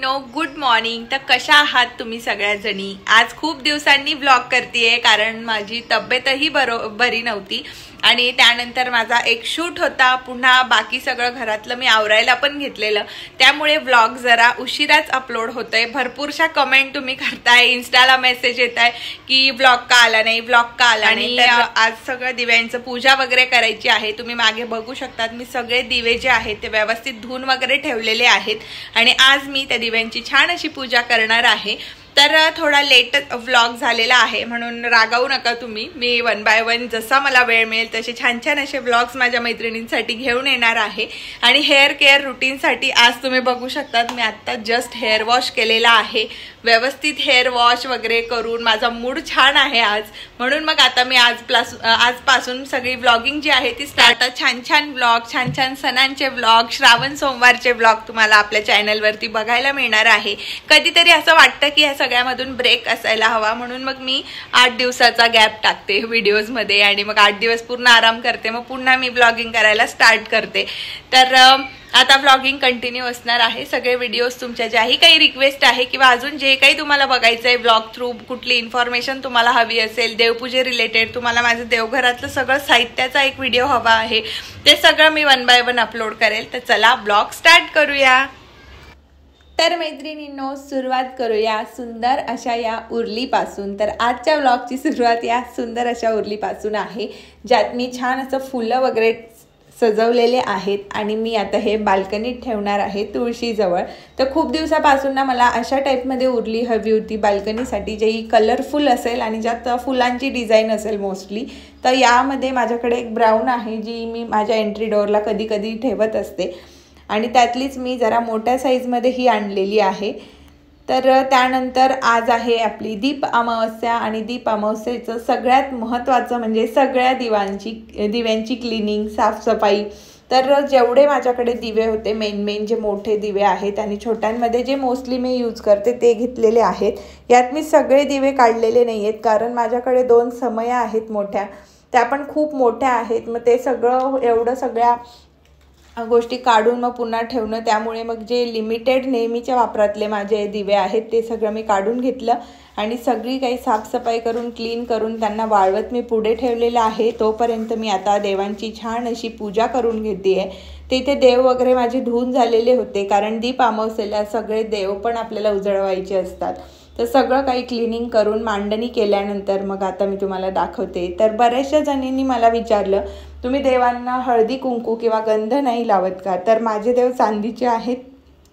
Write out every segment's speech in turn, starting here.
मैत्रिणींनो, good morning. तर कशा आहात तुम्ही सगळ्याजणी? आज खूप दिवसांनी व्लॉग करतेय कारण माझी तब्येतही बरी नव्हती आणि त्यानंतर माझा एक शूट होता। पुन्हा बाकी सगळं घरातलं मी आवरायला पण घेतलेलं, त्यामुळे व्लॉग जरा उशिराच अपलोड होतोय। भरपूरशा कमेंट तुम्ही करताय, इन्स्टाला मेसेज येताय की व्लॉग का आला नाही, व्लॉग का आला नाही। आज सगळं दिव्यांचं पूजा वगैरे करायची आहे। तुम्ही मागे बघू शकतात मी सगळे दिवे जे आहेत ते व्यवस्थित धुवून वगैरे ठेवलेले आहेत आणि आज मी त्या दिव्यांची छान अशी पूजा करणार आहे। तर थोडा लेट व्लॉग झालेला आहे म्हणून रागावू नका तुम्ही। मी वन बाय वन जसा मला वेळ मिळेल तसे छान छान असे व्लॉग्स माझ्या मैत्रिणींसाठी घेऊन येणार आहे। आणि हेअर केअर रुटीनसाठी आज तुम्ही बघू शकतात मी आता जस्ट हेअर वॉश केलेला आहे। व्यवस्थित हेअर वॉश वगैरे करून माझा मूड छान आहे आज, म्हणून मग आता मी आजपासून सगळी व्लॉगिंग जी आहे ती स्टार्ट। छान छान व्लॉग, छान छान सणांचे व्लॉग, श्रावण सोमवारचे व्लॉग तुम्हाला आपल्या चॅनलवरती बघायला मिळणार आहे। कधीतरी असं वाटतं की सगळ्यामधून ब्रेक असायला हवा, म्हणून मग मी 8 दिवसाचा गॅप टाकते व्हिडिओज मध्ये आणि मग 8 दिवस पूर्ण आराम करते, मग पुन्हा मी ब्लॉगिंग करायला स्टार्ट करते। तर आता ब्लॉगिंग कंटिन्यू असणार आहे। सगळे व्हिडिओज तुमच्या ज्याही काही रिक्वेस्ट आहे किंवा अजून जे काही तुम्हाला बघायचंय ब्लॉग थ्रू, कुठली इन्फॉर्मेशन तुम्हाला हवी असेल देवपूजे रिलेटेड, तुम्हाला माझं देवघरातलं सगळं साहित्याचा एक व्हिडिओ हवा आहे, ते सगळं मी वन बाय वन अपलोड करेल। तर चला ब्लॉग स्टार्ट करूया। तर मैत्रिणींनो, सुरुवात करूया सुंदर अशा या उरलीपासून। तर आजच्या व्लॉगची सुरुवात या सुंदर अशा उरलीपासून आहे, ज्यात मी छान असं फुलं वगैरे सजवलेले आहेत आणि मी आता हे बाल्कनीत ठेवणार आहे तुळशीजवळ। तर खूप दिवसापासून ना मला अशा टाईपमध्ये उरली हवी होती बाल्कनीसाठी, जी कलरफुल असेल आणि ज्यात फुलांची डिझाईन असेल मोस्टली। तर यामध्ये माझ्याकडे एक ब्राऊन आहे जी मी माझ्या एंट्री डोअरला कधी कधी ठेवत असते आणि त्यातलीच मी जरा मोठ्या साईजमध्ये ही आणलेली आहे। तर त्यानंतर आज आहे आपली दीप अमावस्या आणि दीप अमावस्येचं सगळ्यात महत्त्वाचं म्हणजे सगळ्या दिव्यांची क्लिनिंग, साफसफाई। तर जेवढे माझ्याकडे दिवे होते मेन जे मोठे दिवे आहेत आणि छोट्यांमध्ये जे मोस्टली मी यूज करते ते घेतलेले आहेत। यात मी सगळे दिवे काढलेले नाही आहेत कारण माझ्याकडे 2 समया आहेत मोठ्या, त्या पण खूप मोठ्या आहेत। मग ते एवढं सगळ्या गोष्टी काढून मग पुन्हा ठेवणं, त्यामुळे मग जे लिमिटेड नेहमीच्या वापरातले माझे दिवे आहेत ते सगळं मी काढून घेतलं आणि सगळी काही साफसफाई करून क्लीन करून त्यांना वाळवत मी पुढे ठेवलेलं आहे। तोपर्यंत मी आता देवांची छान अशी पूजा करून घेते आहे। तिथे देव वगैरे माझे धुवून झालेले होते कारण दीप अमावस्येला सगळे देव पण आपल्याला उजळवायचे असतात। तर सगळं काही क्लिनिंग करून मांडणी केल्यानंतर मग आता मी तुम्हाला दाखवते। तर बऱ्याचशा जणींनी मला विचारलं तुम्ही देवांना हळदी कुंकू किंवा गंध नाही लावत का? तर माझे देव चांदीचे आहेत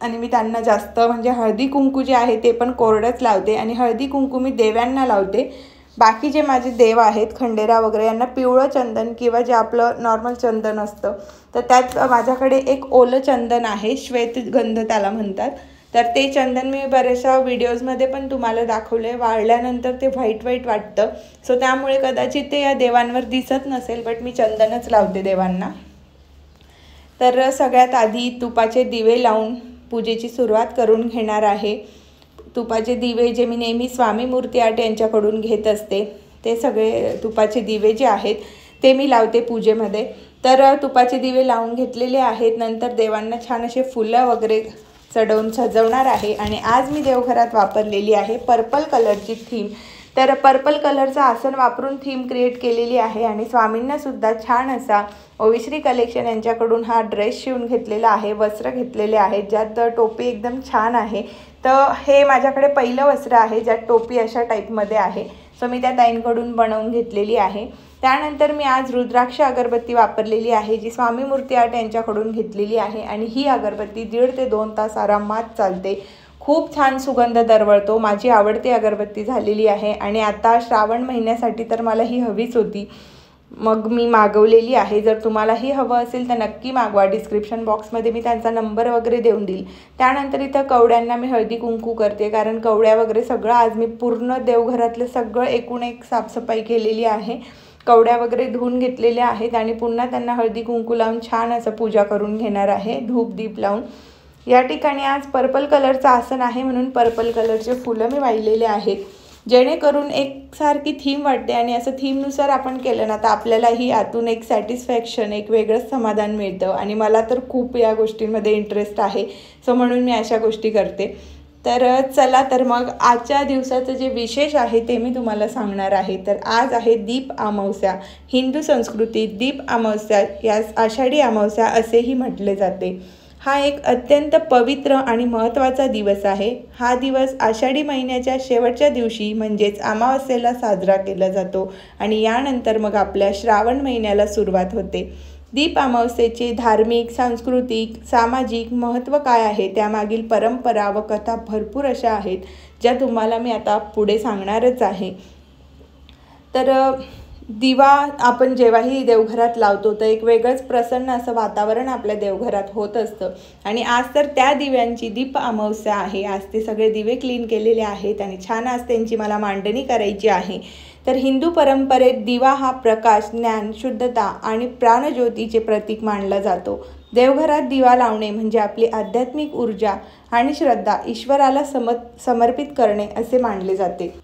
आणि मी त्यांना जास्त म्हणजे हळदी कुंकू जे आहे ते पण कोरडंच लावते आणि हळदी कुंकू मी देवांना लावते। बाकी जे माझे देव आहेत खंडेरा वगैरे यांना पिवळं चंदन किंवा जे आपलं नॉर्मल चंदन असतं, तर त्यात माझ्याकडे एक ओलं चंदन आहे, श्वेतगंध त्याला म्हणतात। तर ते चंदन मी बऱ्याचशा व्हिडिओजमध्ये पण तुम्हाला दाखवले, वाळल्यानंतर ते व्हाईट वाटतं, सो त्यामुळे कदाचित ते या देवांवर दिसत नसेल, बट मी चंदनच लावते देवांना। तर सगळ्यात आधी तुपाचे दिवे लावून पूजेची सुरुवात करून घेणार आहे। तुपाचे दिवे जे मी नेहमी स्वामी मूर्ती आर्ट यांच्याकडून घेत असते ते सगळे तुपाचे दिवे जे आहेत ते मी लावते पूजेमध्ये। तर तुपाचे दिवे लावून घेतलेले आहेत, नंतर देवांना छान असे फुलं वगैरे चढवून सजवणार आहे आणि आज मी देवघरात वापरलेली आहे पर्पल कलरची थीम। तर पर्पल कलरचं आसन वापरून थीम क्रिएट केलेली आहे आणि स्वामींना सुद्धा छान असा ओविश्री कलेक्शन यांच्याकडून हा ड्रेस शिवून घेतलेला आहे, वस्त्र घेतलेले आहेत ज्यात टोपी एकदम छान आहे। तर हे माझ्याकडे पहिलं वस्त्र आहे ज्यात टोपी अशा टाईपमध्ये आहे, सो मी त्या ताईंकडून बनवून घेतलेली आहे। त्यानंतर मी आज रुद्राक्ष अगरबत्ती वापरलेली आहे जी स्वामी मूर्ती आर्ट यांच्याकडून घेतलेली आहे आणि ही अगरबत्ती 1.5 ते 2 तास आरामात चालते, खूप छान सुगंध दरवळतो, माझी आवडती अगरबत्ती झालेली आहे। आणि आता श्रावण महिन्यासाठी तर मला ही हवीच होती, मग मी मागवलेली आहे। जर तुम्हालाही हवं असेल तर नक्की मागवा, डिस्क्रिप्शन बॉक्समध्ये मी त्यांचा नंबर वगैरे देऊन देईल। त्यानंतर इथं कवड्यांना मी हळदी कुंकू करते कारण कवड्या वगैरे सगळं आज मी पूर्ण देवघरातलं सगळं एकूण एक साफसफाई केलेली आहे। कवड्या वगैरे धुवून घेतलेल्या आहेत आणि पुन्हा त्यांना हळदी कुंकू लावून छान असं पूजा करून घेणार आहे धूप दीप लावून। या ठिकाणी आज पर्पल कलरचं आसन आहे म्हणून पर्पल कलरचे फुलं मी वाहिलेले आहेत, जेणेकरून एकसारखी थीम वाटते आणि असं थीमनुसार आपण केलं ना तर आपल्यालाही आतून एक सॅटिस्फॅक्शन, एक वेगळंच समाधान मिळतं आणि मला तर खूप या गोष्टींमध्ये इंटरेस्ट आहे, सो म्हणून मी अशा गोष्टी करते। तर चला तर मग आजच्या दिवसाचं जे विशेष आहे ते मी तुम्हाला सांगणार आहे। तर आज आहे दीप अमावस्या। हिंदू संस्कृतीत दीप अमावस्या यास आषाढी अमावस्या असेही म्हटले जाते। हा एक अत्यंत पवित्र आणि महत्त्वाचा दिवस आहे। हा दिवस आषाढी महिन्याच्या शेवटच्या दिवशी म्हणजेच अमावस्येला साजरा केला जातो आणि यानंतर मग आपल्या श्रावण महिन्याला सुरुवात होते। दीप अमावस्येचे धार्मिक, सांस्कृतिक, सामाजिक महत्त्व काय आहे, त्यामागील परंपरा व कथा भरपूर अशा आहेत ज्या तुम्हाला मी आता पुढे सांगणारच आहे। तर दिवा आपण जेव्हाही देवघरात लावतो तर एक वेगळंच प्रसन्न असं वातावरण आपल्या देवघरात होत असतं आणि आज तर त्या दिव्यांची दीप अमावस्या आहे। आज ते सगळे दिवे क्लीन केलेले आहेत आणि छान आज त्यांची मला मांडणी करायची आहे। तर हिंदू परंपरेत दिवा हा प्रकाश, ज्ञान, शुद्धता आणि प्राणज्योतीचे प्रतीक मानला जातो। देवघरात दिवा लावणे म्हणजे आपली आध्यात्मिक ऊर्जा आणि श्रद्धा ईश्वराला समर्पित करणे असे मानले जाते।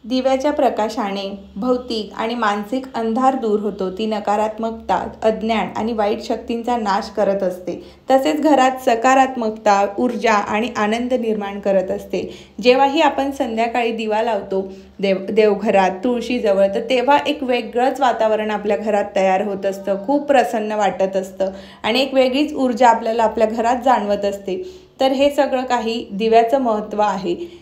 दिव्याच्या प्रकाशाने भौतिक आणि मानसिक अंधार दूर होतो। ती नकारात्मकता, अज्ञान आणि वाईट शक्तींचा नाश करत असते। तसेच घरात सकारात्मकता, ऊर्जा आणि आनंद निर्माण करत असते। जेव्हाही आपण संध्याकाळी दिवा लावतो देवघरात तुळशीजवळ तर तेव्हा एक वेगळंच वातावरण आपल्या घरात तयार होत असतं। खूप प्रसन्न वाटत असतं आणि एक वेगळीच ऊर्जा आपल्याला आपल्या घरात जाणवत असते। तर हे सगळं काही दिव्याचं महत्त्व आहे।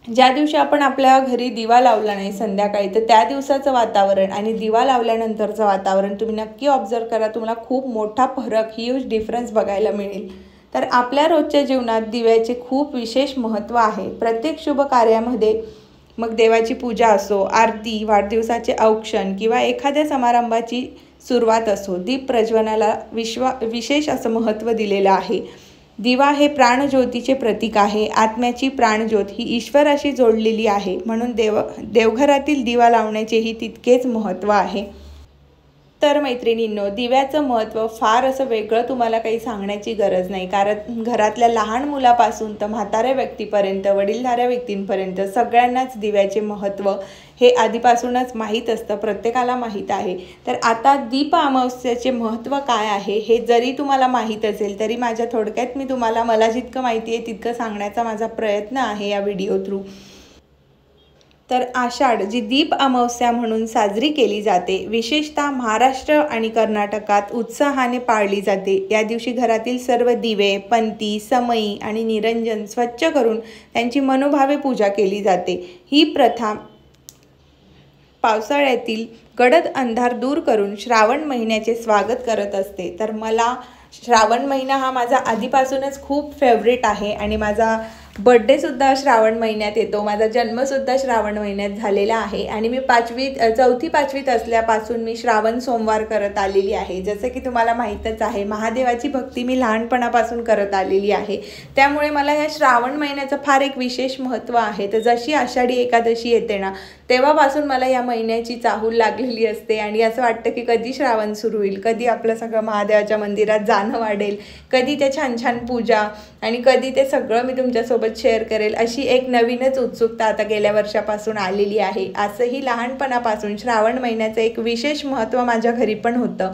ज्या दिवशी आपण आपल्या घरी दिवा लावला नाही संध्याकाळी तर त्या दिवसाचं वातावरण आणि दिवा लावल्यानंतरचं वातावरण तुम्ही नक्की ऑब्झर्व करा, तुम्हाला खूप मोठा फरक, ह्यूज डिफरन्स बघायला मिळेल। तर आपल्या रोजच्या जीवनात दिव्याचे खूप विशेष महत्त्व आहे। प्रत्येक शुभ कार्यामध्ये मग देवाची पूजा असो, आरती, वाढदिवसाचे औक्षण किंवा एखाद्या समारंभाची सुरुवात असो, दीप प्रज्वलनाला विशेष असं महत्त्व दिलेलं आहे। दिवा हे प्राणज्योतीचे प्रतीक आहे। आत्म्याची प्राणज्योत ही ईश्वराशी जोडलेली आहे, म्हणून देवघरातील दिवा लावण्याचेही तितकेच महत्त्व आहे। तर मैत्रिणींनो, दिव्याचं महत्त्व फार असं वेगळं तुम्हाला काही सांगण्याची गरज नाही, कारण घरातल्या लहान मुलापासून तर म्हाताऱ्या व्यक्तीपर्यंत, वडीलधाऱ्या व्यक्तींपर्यंत सगळ्यांनाच दिव्याचे महत्त्व हे आधीपासूनच माहीत असतं, प्रत्येकाला माहीत आहे। तर आता दीप अमावस्येचे महत्त्व काय आहे हे जरी तुम्हाला माहीत असेल तरी माझ्या थोडक्यात मी तुम्हाला मला जितकं माहिती आहे तितकं सांगण्याचा माझा प्रयत्न आहे या व्हिडिओ थ्रू। तर आषाढ जी दीप अमावस्या म्हणून साजरी केली जाते, विशेषतः महाराष्ट्र आणि कर्नाटकात उत्साहाने पाळली जाते। या दिवशी घरातील सर्व दिवे, पंती, समई आणि निरंजन स्वच्छ करून त्यांची मनोभावे पूजा केली जाते। ही प्रथा पावसाळ्यातील गडद अंधार दूर करून श्रावण महिन्याचे स्वागत करत असते। तर मला श्रावण महिना हा माझा आधीपासूनच खूप फेवरेट आहे आणि माझा बर्थडेसुद्धा श्रावण महिन्यात येतो, माझा जन्मसुद्धा श्रावण महिन्यात झालेला आहे आणि मी चौथी पाचवीत असल्यापासून मी श्रावण सोमवार करत आलेली आहे। जसं की तुम्हाला माहीतच आहे, महादेवाची भक्ती मी लहानपणापासून करत आलेली आहे, त्यामुळे मला या श्रावण महिन्याचं फार एक विशेष महत्त्व आहे। तर जशी आषाढी एकादशी येते ना तेव्हापासून मला या महिन्याची चाहूल लागलेली असते आणि असं वाटतं की कधी श्रावण सुरू होईल, कधी आपलं सगळं महादेवाच्या मंदिरात जाणं वाढेल, कधी ते छान छान पूजा आणि कधी ते सगळं मी तुमच्यासोबत शेअर करेल, अशी एक नवीनच उत्सुकता आता गेल्या वर्षापासून आलेली आहे। असंही लहानपणापासून श्रावण महिन्याचं एक विशेष महत्त्व माझ्या घरी पण होतं।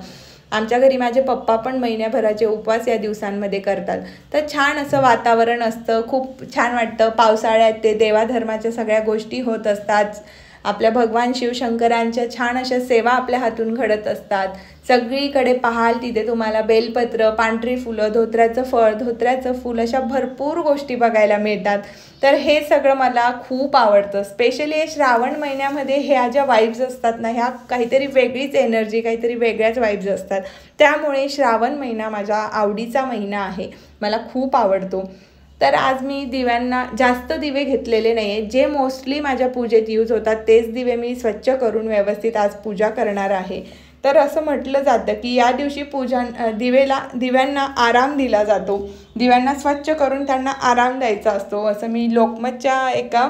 आमच्या घरी माझे पप्पा पण महिन्याभराचे उपवास या दिवसांमध्ये करतात। तर छान असं वातावरण असतं, खूप छान वाटतं। पावसाळ्यात ते देवाधर्माच्या सगळ्या गोष्टी होत असतात, आपल्या भगवान शिवशंकरांच्या छान अशा सेवा आपल्या हातून घडत असतात। सगळीकडे पाहाल तिथे तुम्हाला बेलपत्र, पांढरी फुलं, धोत्र्याचं फळ, धोत्र्याचं फूल अशा भरपूर गोष्टी बघायला मिळतात। तर हे सगळं मला खूप आवडतं। स्पेशली श्रावण महिन्यामध्ये ह्या ज्या वाईब्स असतात ना, ह्या काहीतरी वेगळीच एनर्जी, काहीतरी वेगळ्याच वाईब्स असतात। त्यामुळे श्रावण महिना माझा आवडीचा महिना आहे, मला खूप आवडतो। तर आज मी दिव्यांना जास्त दिवे घेतलेले नाही आहे, जे मोस्टली माझ्या पूजेत यूज होतात तेच दिवे मी स्वच्छ करून व्यवस्थित आज पूजा करणार आहे। तर असं म्हटलं जातं की या दिवशी दिव्यांना आराम दिला जातो, दिव्यांना स्वच्छ करून त्यांना आराम द्यायचा असतो, असं मी लोकमतच्या एका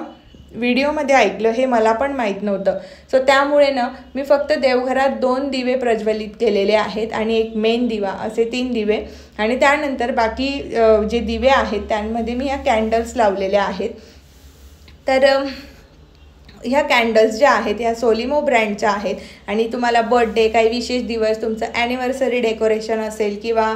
व्हिडिओमध्ये ऐकलं, हे मला पण माहीत नव्हतं। सो त्यामुळे ना मी फक्त देवघरात 2 दिवे प्रज्वलित केलेले आहेत आणि एक मेन दिवा, असे 3 दिवे आणि त्यानंतर बाकी जे दिवे आहेत त्यांमध्ये मी ह्या कॅन्डल्स लावलेल्या आहेत। तर ह्या कॅन्डल्स ज्या आहेत ह्या सोलिमो ब्रँडच्या आहेत आणि तुम्हाला बर्थडे, काही विशेष दिवस, तुमचं ॲनिव्हर्सरी डेकोरेशन असेल किंवा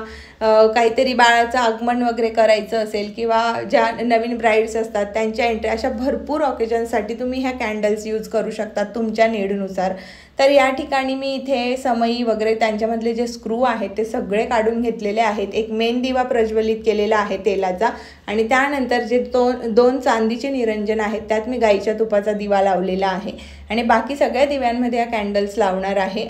काहीतरी बाळाचं आगमन वगैरे करायचं असेल किंवा ज्या नवीन ब्राईड्स असतात त्यांच्या एंट्री, अशा भरपूर ऑकेजनसाठी तुम्ही ह्या कॅन्डल्स यूज करू शकता तुमच्या नीडनुसार. तर या ठिकाणी मी इथे समई वगैरे त्यांच्यामधले जे स्क्रू आहेत ते सगळे काढून घेतलेले आहेत. एक मेन दिवा प्रज्वलित केलेला आहे तेलाचा आणि त्यानंतर जे दोन चांदीचे निरंजन आहेत त्यात मी गाईच्या तुपाचा दिवा लावलेला आहे आणि बाकी सगळ्या दिव्यांमध्ये या कॅन्डल्स लावणार आहे.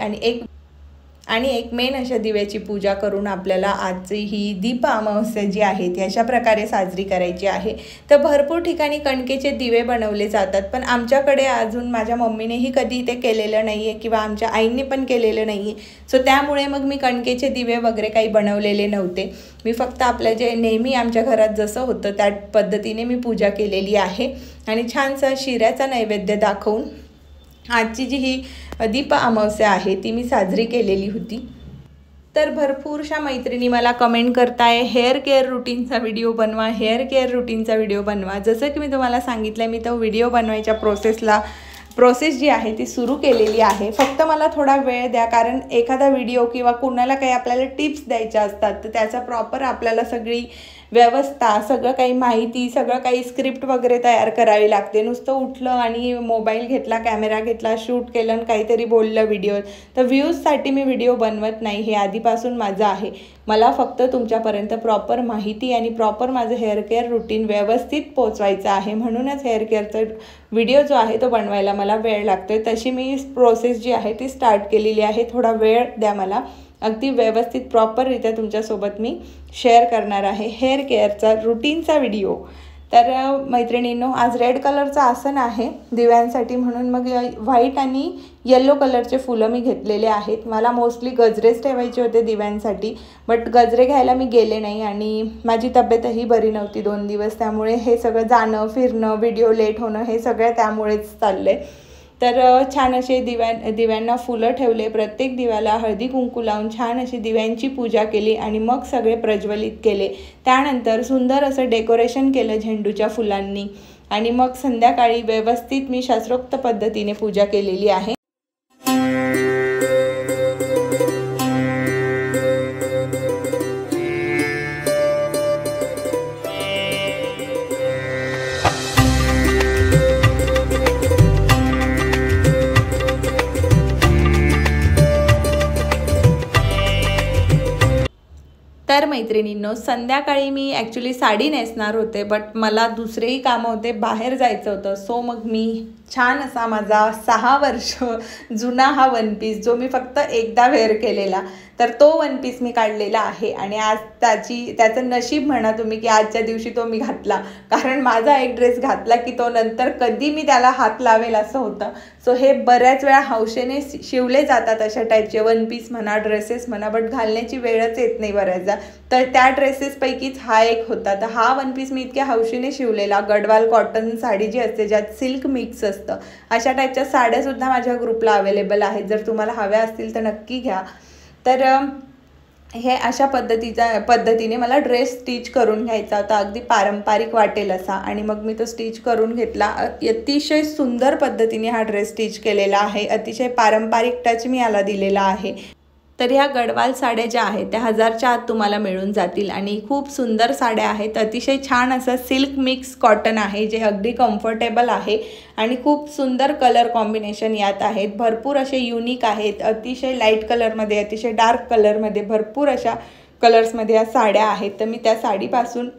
आणि एक मेन अशा दिव्याची पूजा करून आपल्याला आजची ही दीप अमावस्या जी आहे ती अशा प्रकारे साजरी करायची आहे. तर भरपूर ठिकाणी कणकेचे दिवे बनवले जातात, पण आमच्याकडे अजून माझ्या मम्मीनेही कधी ते केलेलं नाही आहे किंवा आमच्या आईने पण केलेलं नाही आहे. सो त्यामुळे मग मी कणकेचे दिवे वगैरे काही बनवलेले नव्हते. मी फक्त आपलं जे नेहमी आमच्या घरात जसं होतं त्या पद्धतीने मी पूजा केलेली आहे आणि छानसा शिऱ्याचा नैवेद्य दाखवून आजची जी ही दीप अमावस्या आहे ती मी साजरी केलेली होती. तर भरपूरशा मैत्रिणी मला कमेंट करताय हेअर केअर रुटीनचा व्हिडिओ बनवा, हेअर केअर रुटीनचा व्हिडिओ बनवा. जसं की मी तुम्हाला सांगितलं मी तो व्हिडिओ बनवायच्या प्रोसेस जी आहे ती सुरू केलेली आहे. फक्त मला थोडा वेळ द्या, कारण एखादा व्हिडिओ किंवा कुणाला काही आपल्याला टिप्स द्यायच्या असतात तर त्याचा प्रॉपर आपल्याला सगळी व्यवस्था, सगळं काही माहिती, सगळं काही स्क्रिप्ट वगैरे तयार करावी लागते. नुसतं उठलं आणि मोबाईल घेतला, कॅमेरा घेतला, शूट केलं आणि काहीतरी बोललं व्हिडिओ, तर व्ह्यूजसाठी मी व्हिडिओ बनवत नाही. हे आधीपासून माझं आहे. मला फक्त तुमच्यापर्यंत प्रॉपर माहिती आणि प्रॉपर माझं हेअर केअर रुटीन व्यवस्थित पोचवायचं आहे. म्हणूनच हेअर केअरचा व्हिडिओ जो आहे तो बनवायला मला वेळ लागतो. तशी मी प्रोसेस जी आहे ती स्टार्ट केलेली आहे. थोडा वेळ द्या मला, अगदी व्यवस्थित प्रॉपररित्या तुमच्यासोबत मी शेअर करणार आहे हेअर केअरचा रुटीनचा व्हिडिओ. तर मैत्रिणींनो, आज रेड कलरचं आसन आहे दिव्यांसाठी, म्हणून मग व्हाईट आणि येलो कलरचे फुलं मी घेतलेले आहेत. मला मोस्टली गजरेच ठेवायचे होते दिव्यांसाठी, बट गजरे घ्यायला मी गेले नाही आणि माझी तब्येतही बरी नव्हती 2 दिवस. त्यामुळे हे सगळं जाणं फिरणं, व्हिडिओ लेट होणं हे सगळं त्यामुळेच चाललं आहे. तर छान असे दिव्यांना फुलं ठेवले, प्रत्येक दिव्याला हळदी कुंकू लावून छान अशी दिव्यांची पूजा केली आणि मग सगळे प्रज्वलित केले. त्यानंतर सुंदर असं डेकोरेशन केलं झेंडूच्या फुलांनी आणि मग संध्याकाळी व्यवस्थित मी शास्त्रोक्त पद्धतीने पूजा केलेली आहे. तर मैत्रिणींनो, संध्याकाळी मी ॲक्च्युली साडी नेसणार होते, बट मला दुसरेही कामं होते, बाहेर जायचं होतं. सो मग मी छान असा माझा 6 वर्ष जुना हा वन पीस जो मी फक्त एकदा वेअर केलेला, तर तो वन पीस मी काढलेला आहे आणि आज त्याचं नशीब म्हणा तुम्ही की आजच्या दिवशी तो मी घातला. कारण माझा एक ड्रेस घातला की तो नंतर कधी मी त्याला हात लावेल असं होतं. सो हे बऱ्याच वेळा हौशेने शिवले जातात अशा टाईपचे वन पीस म्हणा, ड्रेसेस म्हणा, बट घालण्याची वेळच येत नाही बऱ्याचदा. तर त्या ड्रेसेसपैकीच हा एक होता. तर हा वन पीस मी इतक्या हौशीने शिवलेला. गडवाल कॉटन साडी जी असते ज्यात सिल्क मिक्स असतं, अशा टाईपच्या साड्यासुद्धा माझ्या ग्रुपला अवेलेबल आहेत. जर तुम्हाला हव्या असतील तर नक्की घ्या. तर हे अशा पद्धतीने मला ड्रेस स्टिच करून घ्यायचा होता, अगदी पारंपरिक वाटेल असा. आणि मग मी तो स्टिच करून घेतला. अतिशय सुंदर पद्धतीने हा ड्रेस स्टिच केलेला आहे. अतिशय पारंपरिक टच मी याला दिलेला आहे. तर ह्या गडवाल साड्या ज्या आहेत त्या 1000च्या आत तुम्हाला मिळून जातील आणि खूप सुंदर साड्या आहेत. अतिशय छान असं सिल्क मिक्स कॉटन आहे जे अगदी कम्फर्टेबल आहे आणि खूप सुंदर कलर कॉम्बिनेशन यात आहेत. भरपूर असे युनिक आहेत. अतिशय लाईट कलरमध्ये, अतिशय डार्क कलरमध्ये, भरपूर अशा कलर्समध्ये या साड्या आहेत. तर मी त्या साडीपासून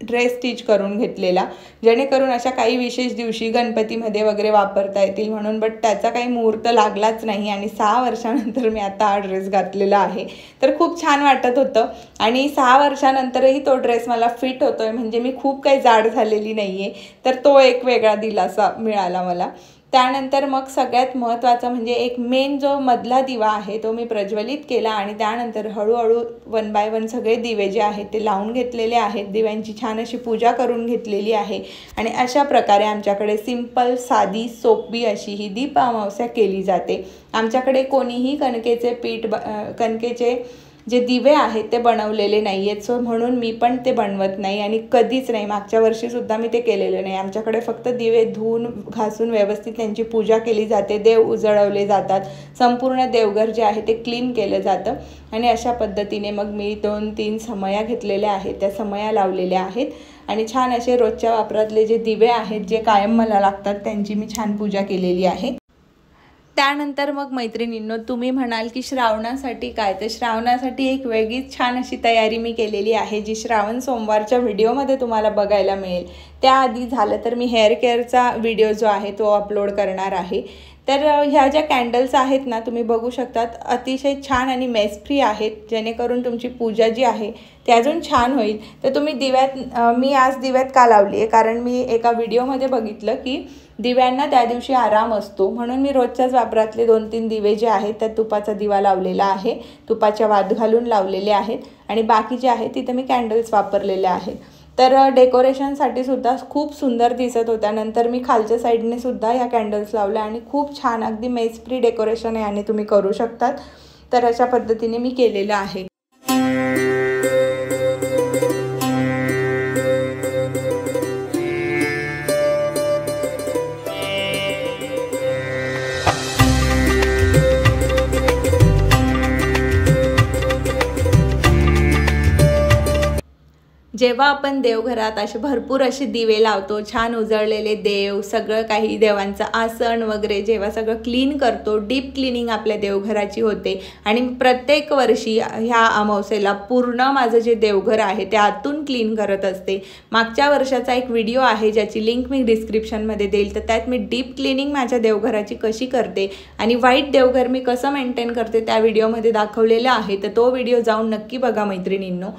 ड्रेस स्टिच करून घेतलेला, जेणेकरून अशा काही विशेष दिवशी गणपतीमध्ये वगैरे वापरता येतील म्हणून. बट त्याचा काही मुहूर्त लागलाच नाही आणि 6 वर्षानंतर मी आता हा ड्रेस घातलेला आहे. तर खूप छान वाटत होतं आणि 6 वर्षानंतरही तो ड्रेस मला फिट होतोय, म्हणजे मी खूप काही जाड झालेली नाही आहे. तर तो एक वेगळा दिलासा मिळाला मला. त्यानंतर मग सगळ्यात महत्त्वाचं म्हणजे एक मेन जो मधला दिवा आहे तो मी प्रज्वलित केला आणि त्यानंतर हळूहळू 1 बाय 1 सगळे दिवे जे आहेत ते लावून घेतलेले आहेत. दिव्यांची छान अशी पूजा करून घेतलेली आहे आणि अशा प्रकारे आमच्याकडे सिंपल, साधी, सोपी अशी ही दीप अमावस्या केली जाते. आमच्याकडे कोणीही कणकेचे जे दिवे आहेत ते बनवलेले नाही आहेत. सो म्हणून मी पण ते बनवत नाही आणि कधीच नाही. मागच्या वर्षीसुद्धा मी ते केलेलं नाही. आमच्याकडे फक्त दिवे धुवून घासून व्यवस्थित त्यांची पूजा केली जाते, देव उजळवले जातात, संपूर्ण देवघर जे आहे ते क्लीन केलं जातं. आणि अशा पद्धतीने मग मी 2-3 समया घेतलेल्या आहेत, त्या समया लावलेल्या आहेत आणि छान असे रोजच्या वापरातले जे दिवे आहेत जे कायम मला लागतात त्यांची मी छान पूजा केलेली आहे. त्यानंतर मग मैत्रिणींनो, तुम्ही म्हणाल की श्रावणासाठी काय, तर श्रावणासाठी एक वेगळीच छान अशी तयारी मी केलेली आहे, जी श्रावण सोमवारच्या व्हिडिओमध्ये तुम्हाला बघायला मिळेल. त्याआधी झालं तर मी हेअर केअरचा व्हिडिओ जो आहे तो अपलोड करणार आहे. तर ह्या ज्या कॅन्डल्स आहेत ना, तुम्ही बघू शकतात, अतिशय छान आणि मेस फ्री आहेत, जेणेकरून तुमची पूजा जी आहे ती अजून छान होईल. तर तुम्ही मी आज दिव्यात का लावली आहे, कारण मी एका व्हिडिओमध्ये बघितलं की दिव्यांना त्या दिवशी आराम असतो, म्हणून मी रोजच्याच वापरातले 2-3 दिवे जे आहेत त्यात तुपाचा दिवा लावलेला आहे, तुपाच्या वात घालून लावलेले आहेत आणि बाकी जे आहे तिथं मी कॅन्डल्स वापरलेले आहेत. तर डेकोरेशनसाठी सुद्धा खूप सुंदर दिसत होत्या. नंतर मी खालच्या साईडने सुद्धा ह्या कॅन्डल्स लावल्या आणि खूप छान अगदी मेस फ्री डेकोरेशन याने तुम्ही करू शकतात. तर अशा पद्धतीने मी केलेलं आहे. जेव्हा आपण देवघरात भरपूर असे दिवे लावतो, छान उजळलेले देव, सगळं काही देवांचं आसन वगैरे जेव्हा सगळं क्लीन करतो, डीप क्लिनिंग आपल्या देवघराची होते आणि प्रत्येक वर्षी ह्या अमावस्येला पूर्ण माझं जे देवघर आहे ते आतून क्लीन करत असते. मागच्या वर्षाचा एक व्हिडिओ आहे ज्याची लिंक मी डिस्क्रिप्शनमध्ये देईल, तर त्यात मी डीप क्लिनिंग माझ्या देवघराची कशी करते आणि व्हाईट देवघर मी कसं मेंटेन करते त्या व्हिडिओमध्ये दाखवलेलं आहे. तर तो व्हिडिओ जाऊन नक्की बघा मैत्रिणींनो.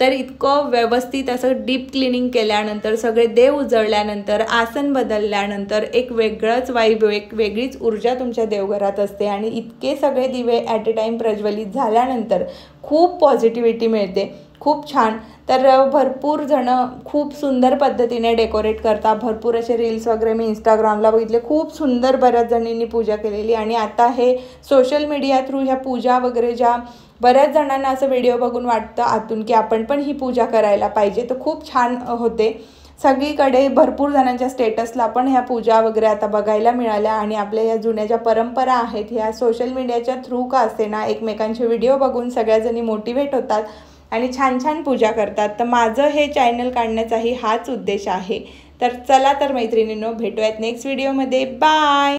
तर इतकं व्यवस्थित असं डीप क्लिनिंग केल्यानंतर, सगळे देव उजळल्यानंतर, आसन बदलल्यानंतर एक वेगळंच वाईब, एक वेगळीच ऊर्जा तुमच्या देवघरात असते आणि इतके सगळे दिवे ॲट अ टाईम प्रज्वलित झाल्यानंतर खूप पॉझिटिव्हिटी मिळते, खूप छान. तर भरपूर जणं खूप सुंदर पद्धतीने डेकोरेट करतात. भरपूर असे रील्स वगैरे मी इंस्टाग्रामला बघितले, खूप सुंदर बऱ्याच जणींनी पूजा केलेली. आणि आता हे सोशल मीडिया थ्रू ह्या पूजा वगैरे ज्या बऱ्याच जणांना असं व्हिडिओ बघून वाटतं आतून की आपण पण ही पूजा करायला पाहिजे, तर खूप छान होते. सगळीकडे भरपूर जणांच्या स्टेटसला पण ह्या पूजा वगैरे आता बघायला मिळाल्या आणि आपल्या ह्या जुन्या ज्या परंपरा आहेत ह्या सोशल मीडियाच्या थ्रू का असे ना एकमेकांचे व्हिडिओ बघून सगळ्याजणी मोटिवेट होतात आणि छान छान पूजा करतात. तर माझं हे चॅनल काढण्याचाही हाच उद्देश आहे. तर चला तर मैत्रिणींनो, भेटूयात नेक्स्ट व्हिडिओमध्ये. बाय.